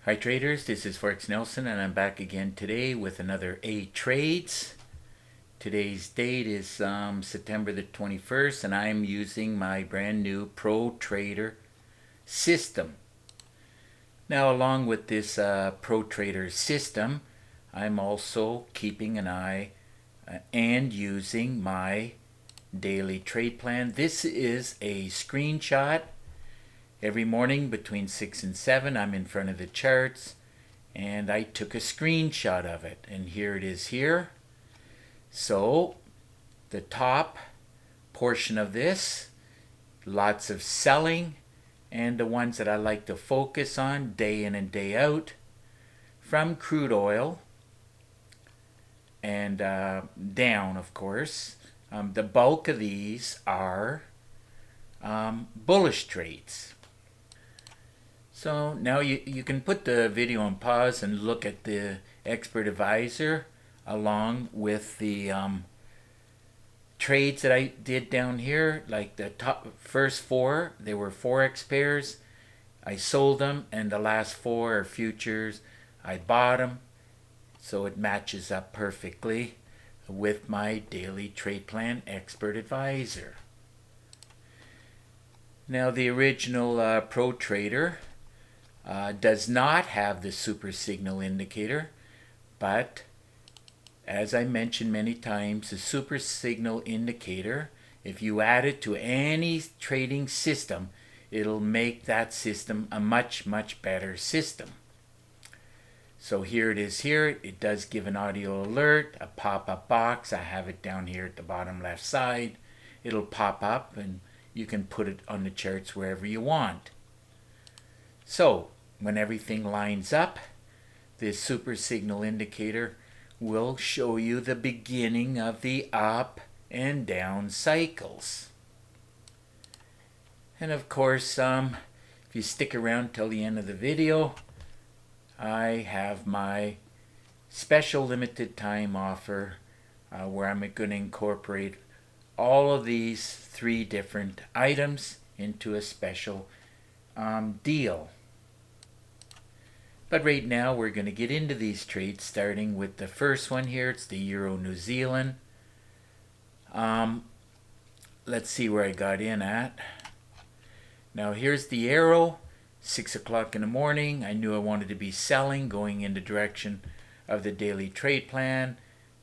Hi traders, this is Forex Nelson and I'm back again today with another 8 trades. Today's date is September the 21st and I'm using my brand new Pro Trader system. Now along with this Pro Trader system, I'm also keeping an eye and using my daily trade plan. This is a screenshot. Every morning between 6 and 7 I'm in front of the charts and I took a screenshot of it, and here it is here. So the top portion of this, lots of selling, and the ones that I like to focus on day in and day out, from crude oil and down, of course. The bulk of these are bullish trades. So now you can put the video on pause and look at the expert advisor along with the trades that I did down here. Like the first 4, they were Forex pairs. I sold them, and the last 4 are futures. I bought them, so it matches up perfectly with my daily trade plan expert advisor. Now the original Pro Trader does not have the super signal indicator, but as I mentioned many times, the super signal indicator, if you add it to any trading system, it'll make that system a much better system. So here it is here. It does give an audio alert, a pop-up box. I have it down here at the bottom left side. It'll pop up and you can put it on the charts wherever you want. So when everything lines up, this super signal indicator will show you the beginning of the up and down cycles. And of course, if you stick around till the end of the video, I have my special limited time offer where I'm going to incorporate all of these 3 different items into a special deal. But right now we're going to get into these trades, starting with the first one here. It's the Euro New Zealand. Let's see where I got in at. Now here's the arrow, 6 o'clock in the morning. I knew I wanted to be selling, going in the direction of the daily trade plan.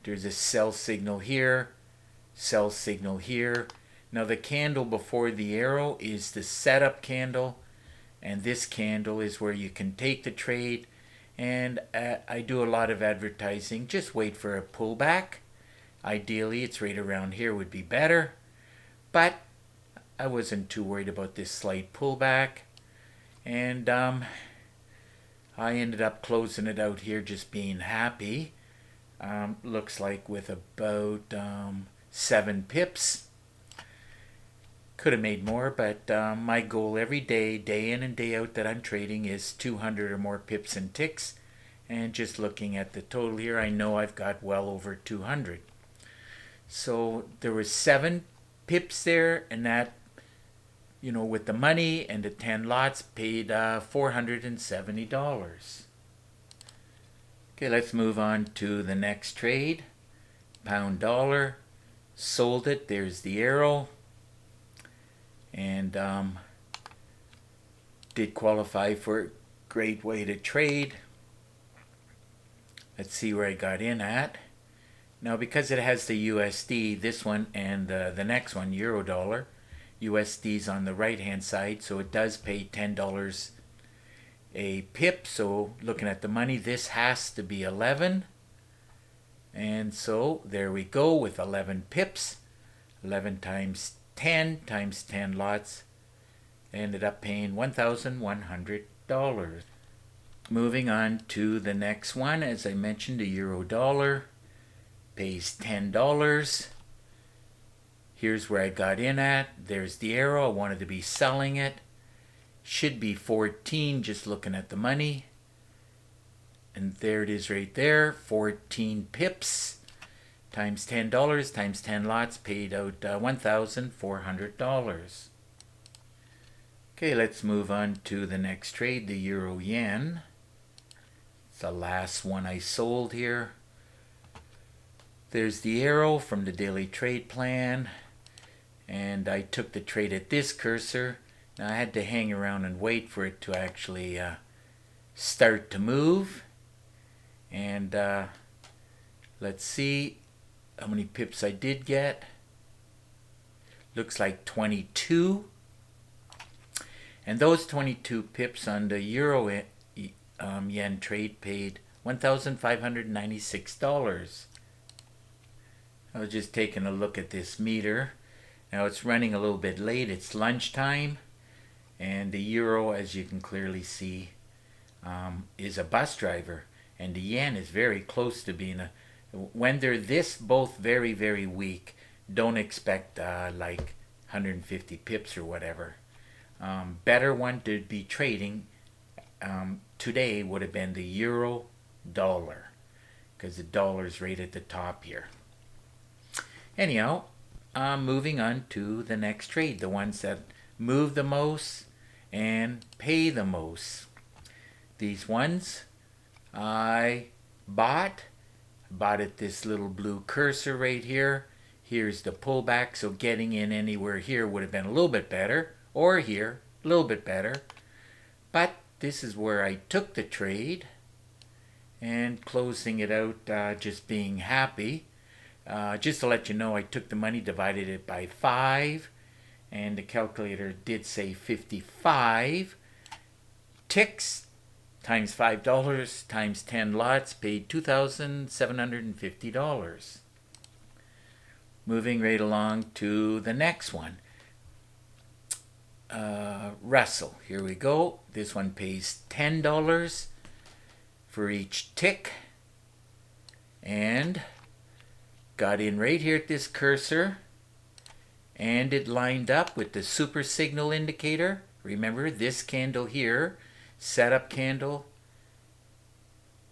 There's a sell signal here, sell signal here. Now the candle before the arrow is the setup candle, and this candle is where you can take the trade. And I do a lot of advertising. Just wait for a pullback. Ideally it's right around here would be better, but I wasn't too worried about this slight pullback, and I ended up closing it out here, just being happy. Looks like with about 7 pips. Could have made more, but my goal every day, day in and day out that I'm trading, is 200 or more pips and ticks. And just looking at the total here, I know I've got well over 200. So there was 7 pips there, and that, you know, with the money and the 10 lots, paid $470. Okay, let's move on to the next trade. Pound dollar. Sold it. There's the arrow. And did qualify for a great way to trade. Let's see where I got in at. Now because it has the USD, this one and the next one, euro dollar, USD's on the right hand side, so it does pay $10 a pip. So looking at the money, this has to be 11, and so there we go with 11 pips. 11 times 10 times 10 lots, ended up paying $1,100. Moving on to the next one, as I mentioned, the euro dollar pays $10. Here's where I got in at. There's the arrow. I wanted to be selling it. Should be 14 just looking at the money, and there it is right there. 14 pips times $10 times 10 lots paid out $1,400. Okay, let's move on to the next trade, the euro yen. the last one I sold here. There's the arrow from the daily trade plan, and I took the trade at this cursor. Now I had to hang around and wait for it to actually start to move. And let's see how many pips I did get. Looks like 22. And those 22 pips on the euro yen trade paid $1,596. I was just taking a look at this meter. Now it's running a little bit late. It's lunchtime. And the euro, as you can clearly see, is a bus driver. And the yen is very close to being when they're this both very, very weak, don't expect like 150 pips or whatever. Better one to be trading today would have been the euro dollar, because the dollar's right at the top here. Anyhow, moving on to the next trade, the ones that move the most and pay the most. These ones I bought at this little blue cursor right here. Here's the pullback, so getting in anywhere here would have been a little bit better, or here, a little bit better. But this is where I took the trade and closing it out, just being happy. Just to let you know, I took the money, divided it by 5, and the calculator did say 55 ticks times $5 times 10 lots paid $2,750. Moving right along to the next one. Russell, here we go. This one pays $10 for each tick, and got in right here at this cursor, and it lined up with the super signal indicator. Remember this candle here, setup candle,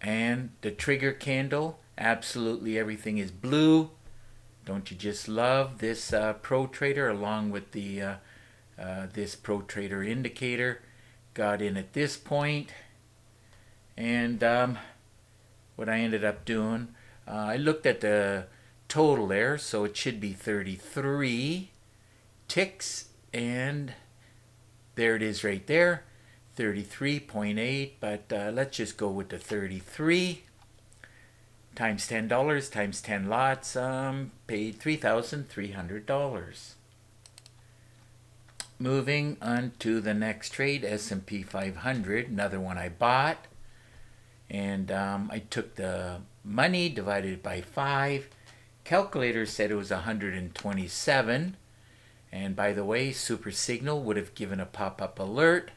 and the trigger candle. Absolutely everything is blue. Don't you just love this Pro Trader along with the this Pro Trader indicator? Got in at this point, and what I ended up doing, I looked at the total there, so it should be 33 ticks, and there it is right there, 33.8, but let's just go with the 33 times $10 times 10 lots, paid $3,300. Moving on to the next trade, S&P 500, another one I bought, and I took the money, divided it by 5. Calculator said it was 127, and by the way, super signal would have given a pop-up alert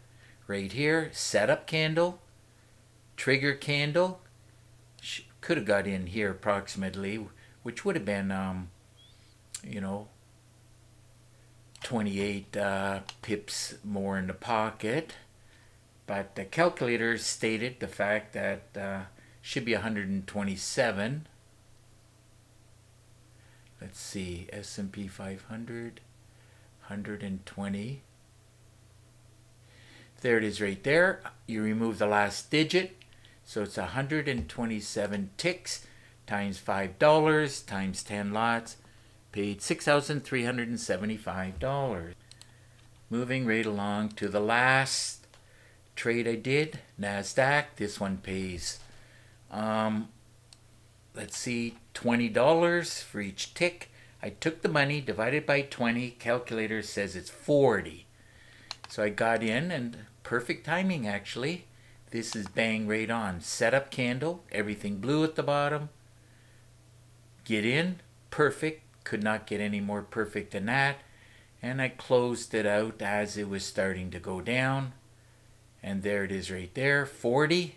right here. Setup candle, trigger candle, could have got in here approximately, which would have been 28 pips more in the pocket, but the calculator stated the fact that should be 127. Let's see, S&P 500, 120. There it is right there. You remove the last digit, so it's 127 ticks times $5 times 10 lots, paid $6,375. Moving right along to the last trade I did, NASDAQ. This one pays, let's see, $20 for each tick. I took the money, divided by 20. Calculator says it's 40. So I got in, and perfect timing actually. This is bang right on. Setup candle, everything blue at the bottom. Get in, perfect. Could not get any more perfect than that. And I closed it out as it was starting to go down. And there it is right there, 40.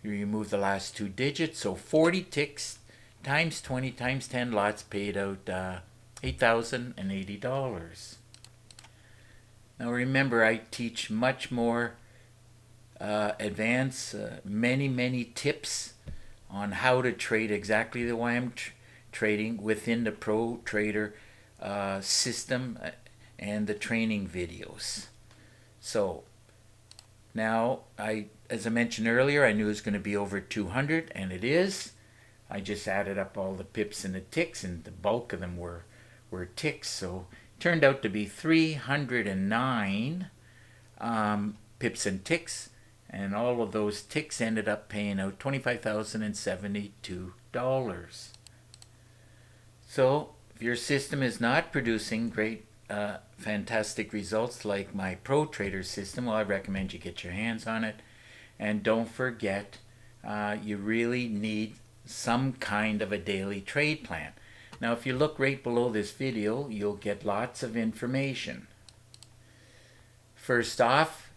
You remove the last 2 digits, so 40 ticks times 20 times 10 lots paid out $8,080. Now remember, I teach much more advanced, many tips on how to trade exactly the way I'm trading within the Pro Trader system and the training videos. So now I as I mentioned earlier, I knew it was going to be over 200, and it is. I just added up all the pips and the ticks, and the bulk of them were ticks. So it turned out to be 309 pips and ticks, and all of those ticks ended up paying out $25,072. So if your system is not producing great, fantastic results like my Pro Trader system, well, I recommend you get your hands on it. And don't forget, you really need some kind of a daily trade plan. Now, if you look right below this video, you'll get lots of information. First off,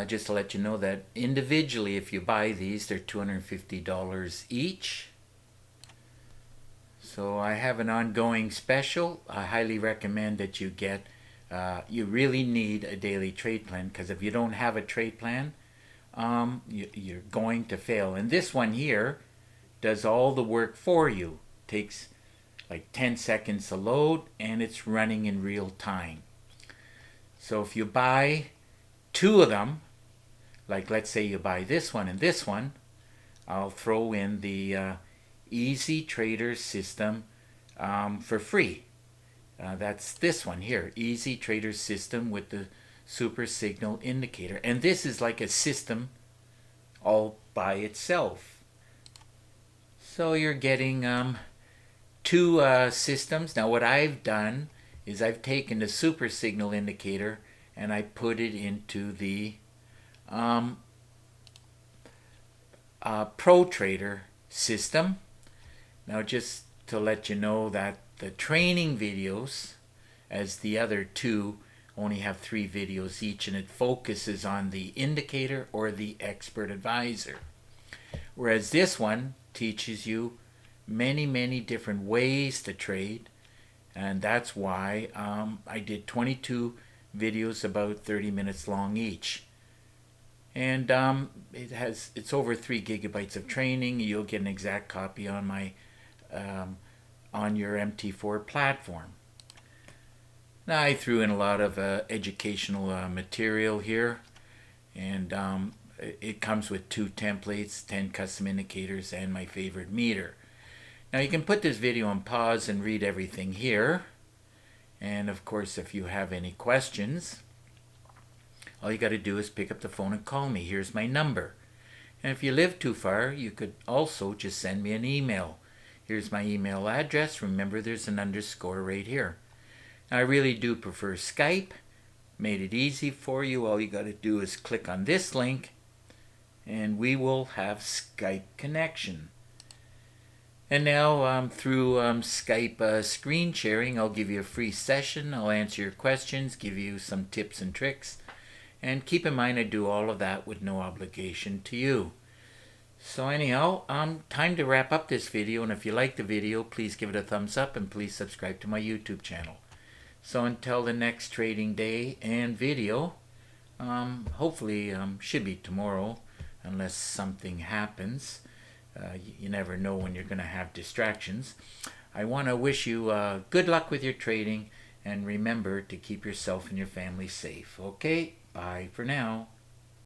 just to let you know that individually, if you buy these, they're $250 each. So I have an ongoing special. I highly recommend that you get, you really need a daily trade plan, because if you don't have a trade plan, you're going to fail. And this one here does all the work for you. Takes like 10 seconds to load, and it's running in real time. So if you buy two of them, like let's say you buy this one and this one, I'll throw in the Easy Trader system for free. That's this one here, Easy Trader system with the super signal indicator. And this is like a system all by itself. So you're getting two systems. Now what I've done is I've taken the super signal indicator and I put it into the Pro Trader system. Now just to let you know that the training videos, as the other two only have 3 videos each, and it focuses on the indicator or the expert advisor. Whereas this one teaches you many different ways to trade, and that's why I did 22 videos about 30 minutes long each. And it's over 3 gigabytes of training. You'll get an exact copy on my on your MT4 platform. Now I threw in a lot of educational material here, and it comes with 2 templates, 10 custom indicators, and my favorite meter. Now you can put this video on pause and read everything here, and of course if you have any questions, all you got to do is pick up the phone and call me. Here's my number. And if you live too far, you could also just send me an email. Here's my email address. Remember, there's an underscore right here. Now, I really do prefer Skype. Made it easy for you. All you got to do is click on this link, and we will have Skype connection. And now through Skype screen sharing, I'll give you a free session. I'll answer your questions, give you some tips and tricks. And keep in mind, I do all of that with no obligation to you. So anyhow, time to wrap up this video. And if you like the video, please give it a thumbs up and please subscribe to my YouTube channel. So until the next trading day and video, hopefully should be tomorrow, unless something happens. You never know when you're going to have distractions. I want to wish you good luck with your trading, and remember to keep yourself and your family safe. Okay, bye for now.